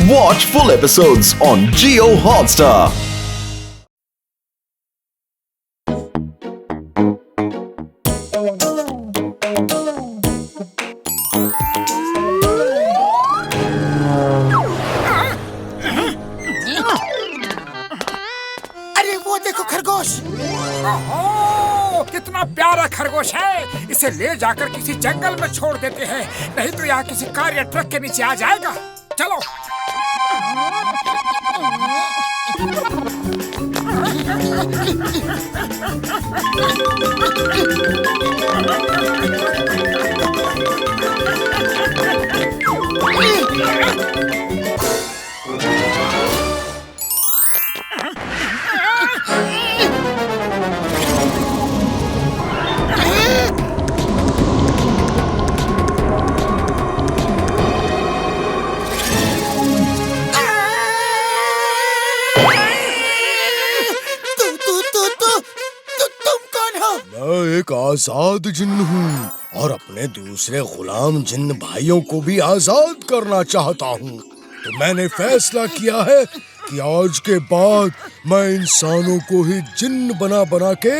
Watch full episodes on Jio Hotstar. अरे वो देखो खरगोश। ओहो, कितना प्यारा खरगोश है। इसे ले जाकर किसी जंगल में छोड़ देते हैं, नहीं तो यहाँ किसी कार या ट्रक के नीचे आ जाएगा। चलो। मैं एक आजाद जिन्न हूँ और अपने दूसरे गुलाम जिन्न भाइयों को भी आजाद करना चाहता हूँ। तो मैंने फैसला किया है कि आज के बाद मैं इंसानों को ही जिन्न बना बना के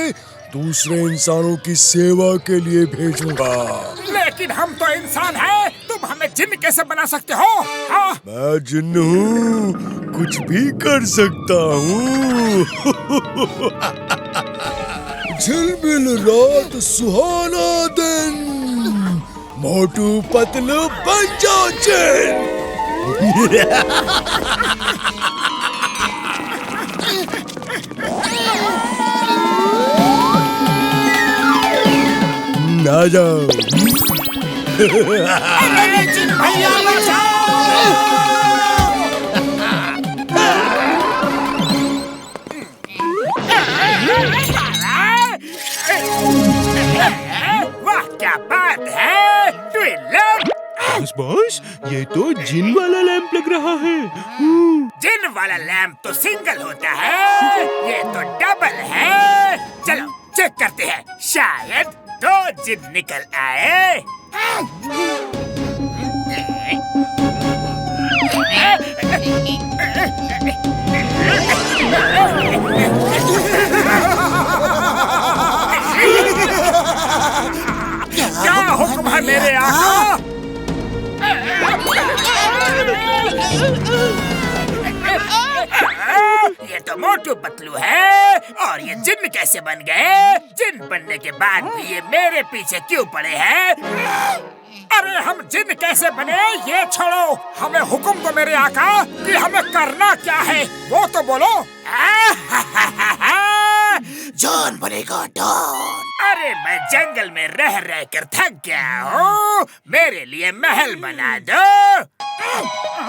दूसरे इंसानों की सेवा के लिए भेजूंगा। लेकिन हम तो इंसान हैं, तुम हमें जिन्न कैसे बना सकते हो? हाँ? मैं जिन्न हूँ, कुछ भी कर सकता हूँ। झिलमिल रात सुहाना दिन, मोटू पतलू बन जाओ जिन्न। आ जाओ। अरे जिन्न भैया वाह क्या बात है। बॉस, ये तो जिन वाला लैंप लग रहा है। जिन वाला लैंप तो सिंगल होता है, ये तो डबल है। चलो चेक करते हैं, शायद 2 जिन निकल आए। क्या हुक्म है मेरे आका? ये तो मोटू पतलू है, और ये जिन्न कैसे बन गए? जिन्न बनने के बाद भी ये मेरे पीछे क्यों पड़े हैं? अरे हम जिन्न कैसे बने ये छोड़ो, हमें हुक्म दो मेरे आका कि हमें करना क्या है, वो तो बोलो। जॉन बनेगा डॉन। अरे मैं जंगल में रह रह कर थक गया हूँ, मेरे लिए महल बना दो।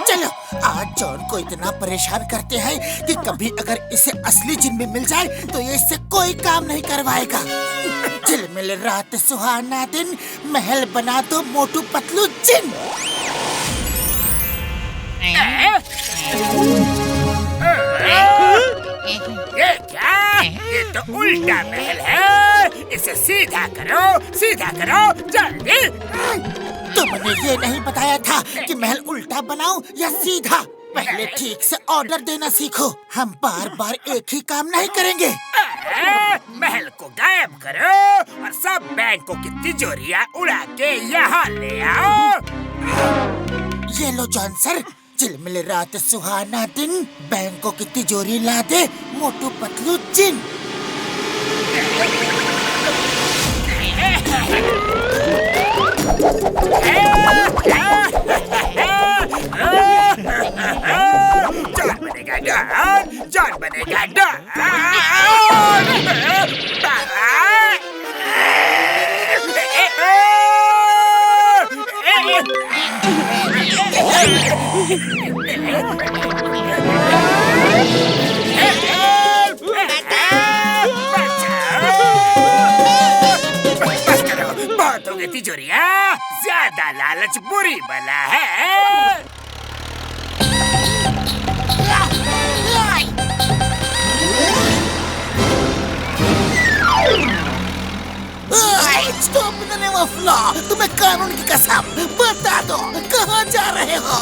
चलो आज जॉन को इतना परेशान करते हैं कि कभी अगर इसे असली जिन्न मिल जाए तो ये इससे कोई काम नहीं करवाएगा। झिलमिल रात सुहाना दिन, महल बना दो मोटू पतलू जिन्न। ये क्या? ये तो उल्टा महल है, इसे सीधा करो जल्दी। तुमने ये नहीं बताया था कि महल उल्टा बनाऊं या सीधा। पहले ठीक से ऑर्डर देना सीखो, हम बार बार एक ही काम नहीं करेंगे। महल को गायब करो और सब बैंकों की तिजोरियां उड़ा के यहाँ ले आओ। ये लो जॉन सर, झिलमिल रात सुहाना दिन, बैंकों की तिजोरी ला दे मोटू पतलू जिन्न। जॉन बनेगा डॉन। बस करो, बहुत हो गई तिजोरिया, ज्यादा लालच बुरी बला है। Stop the name of law. तुम्हें कानून की कसम, बता दो कहाँ जा रहे हो?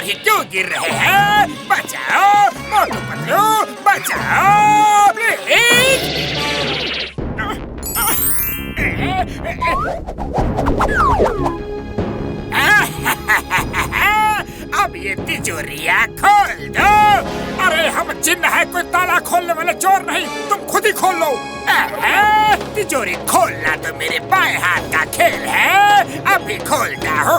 ही क्यों गिर रहे हैं? बचाओ मोटू पतलू, बचाओ प्लीज। अब ये तिजोरियां खोल दो। अरे हम जिन्न है, कोई ताला खोलने वाले चोर नहीं, तुम खुद ही खोल लो। तिजोरी खोलना तो मेरे बाएं हाथ का खेल है, अभी खोलता हूँ।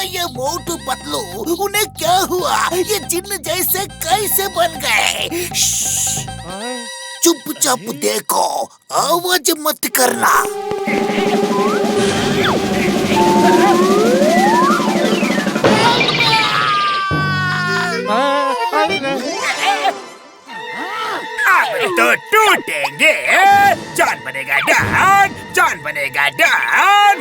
ये मोटू पतलू, उन्हें क्या हुआ? ये जिन्न जैसे कैसे बन गए? चुपचाप देखो, आवाज मत करना। अब तो टूटेंगे। जान बनेगा डॉन, जान बनेगा डॉन।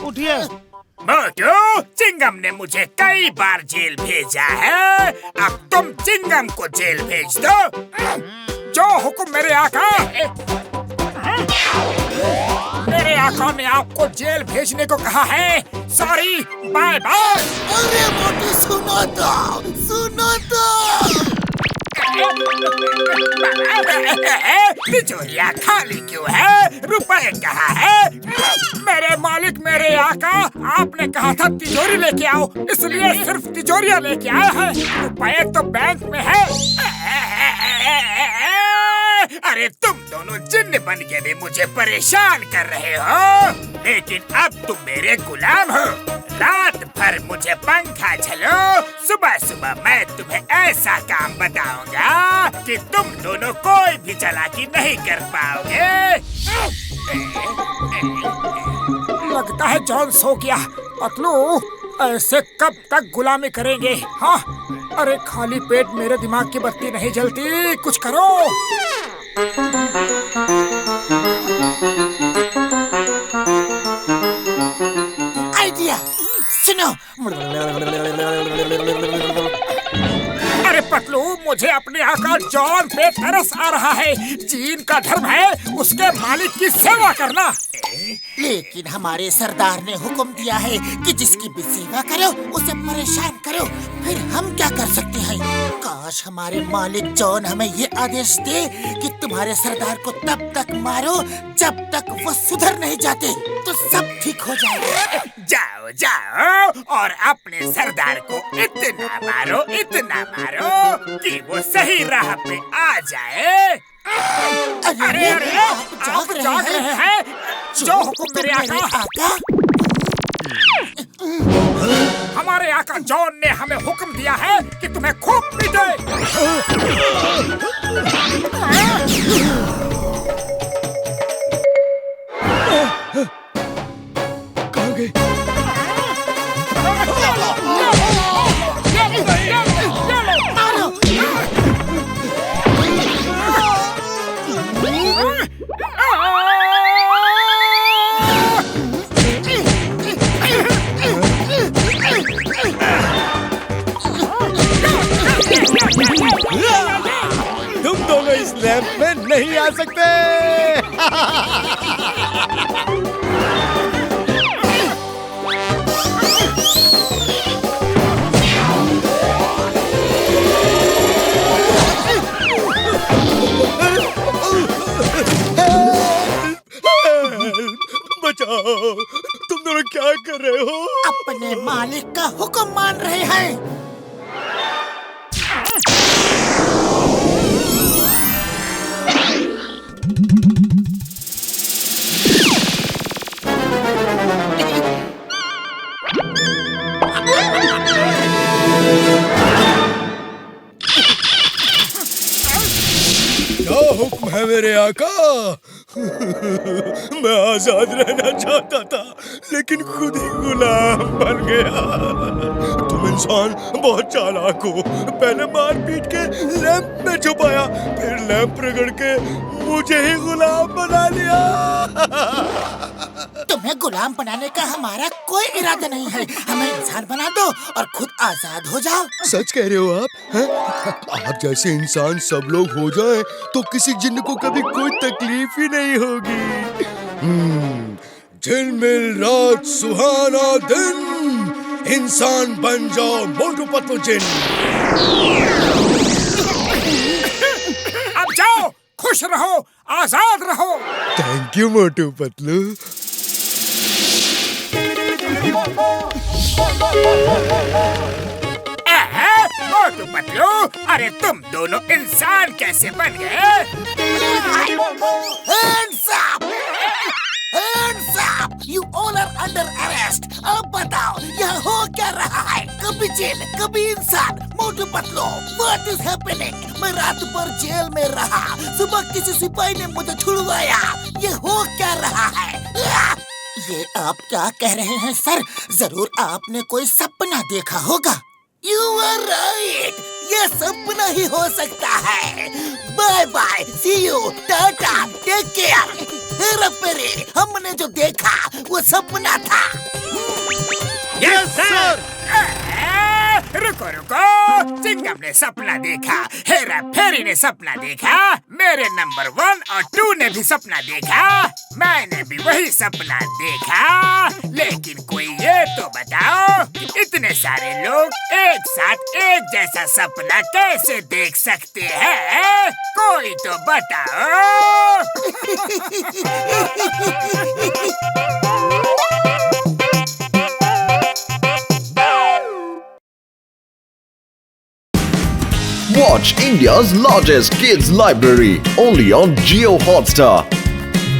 उठिए। मोटू, चिंगम ने मुझे कई बार जेल भेजा है, अब तुम चिंगम को जेल भेज दो। जो हुक्म मेरे आका। मेरे आका ने आपको जेल भेजने को कहा है। Sorry, bye bye. अरे मोटू, सुनो तो। तिजोरियां खाली क्यों है? रुपए कहाँ है? मेरे मालिक, मेरे आका, आपने कहा था तिजोरी लेके आओ, इसलिए सिर्फ तिजोरियां लेके आए हैं। रुपए तो बैंक में है। अरे तुम दोनों जिन्न बन के भी मुझे परेशान कर रहे हो, लेकिन अब तुम मेरे गुलाम हो। रात भर मुझे पंखा झलो, सुबह सुबह मैं तुम्हें ऐसा काम बताऊंगा कि तुम दोनों कोई भी चालाकी नहीं कर पाओगे। लगता है जॉन सो गया। पतलू, ऐसे कब तक गुलामी करेंगे? हाँ, अरे खाली पेट मेरे दिमाग की बत्ती नहीं जलती, कुछ करो। आइडिया सुनो। अरे पतलू, मुझे अपने आका जॉन पे तरस आ रहा है। जीन का धर्म है उसके मालिक की सेवा करना। लेकिन हमारे सरदार ने हुक्म दिया है कि जिसकी भी सेवा करो उसे परेशान करो, फिर हम क्या कर सकते हैं? काश हमारे मालिक जॉन हमें ये आदेश दे कि तुम्हारे सरदार को तब तक मारो जब तक वो सुधर नहीं जाते, तो सब ठीक हो जाएगा। जाओ जाओ और अपने सरदार को इतना मारो कि वो सही राह पे आ जाए। अरे आप जाग रहे हैं? जो हुक्म मेरे आका। हमारे आका जॉन ने हमें हुक्म दिया है कि तुम्हें खूब पीटे। कहाँ गए? तुम दोनों इस लैंप में नहीं आ सकते। बचाओ, तुम दोनों क्या कर रहे हो? अपने मालिक का हुक्म मान रहे हैं। क्या हुक्म है मेरे आका? मैं आजाद रहना चाहता था, लेकिन खुद ही गुलाम बन गया। तुम्हें इंसान बहुत चालाक हो। पहले मार पीट के लैंप में छुपाया, फिर लैंप रगड़ के मुझे ही गुलाम बना लिया। तुम्हें गुलाम बनाने का हमारा कोई इरादा नहीं है। हमें इंसान बना दो और खुद आजाद हो जाओ। सच कह रहे हो आप हैं? आप जैसे इंसान सब लोग हो जाए तो किसी जिन्न को कभी कोई तकलीफ ही नहीं होगी। झिलमिल रात सुहाना दिन, इंसान बन जाओ मोटू पतलू जिन्न। अब जाओ, खुश रहो, आजाद रहो। Thank you Motu Patlu. मोटू पतलू, अरे तुम दोनों इंसान कैसे बन गए? Hands up! Hands up! You all are under arrest. अब बताओ यहाँ हो क्या रहा है? कभी जेल, कभी इंसान। Motu Patlu, What is happening? मैं रात भर जेल में रहा, सुबह किसी सिपाही ने मुझे छुड़वाया। ये हो क्या रहा है? ये आप क्या कह रहे हैं सर? जरूर आपने कोई सपना देखा होगा। You are right. ये सपना ही हो सकता है। Bye bye, see you, tata, take care. Hera Pheri, हमने जो देखा वो सपना था। Yes sir. रुको रुको, चिंगम ने सपना देखा, हेरा फेरी ने सपना देखा, मेरे नंबर 1 और 2 ने भी सपना देखा, मैंने भी वही सपना देखा। लेकिन कोई ये तो बताओ, इतने सारे लोग एक साथ एक जैसा सपना कैसे देख सकते हैं? कोई तो बताओ। Watch India's largest kids library only on Jio Hotstar.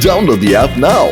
Download the app now.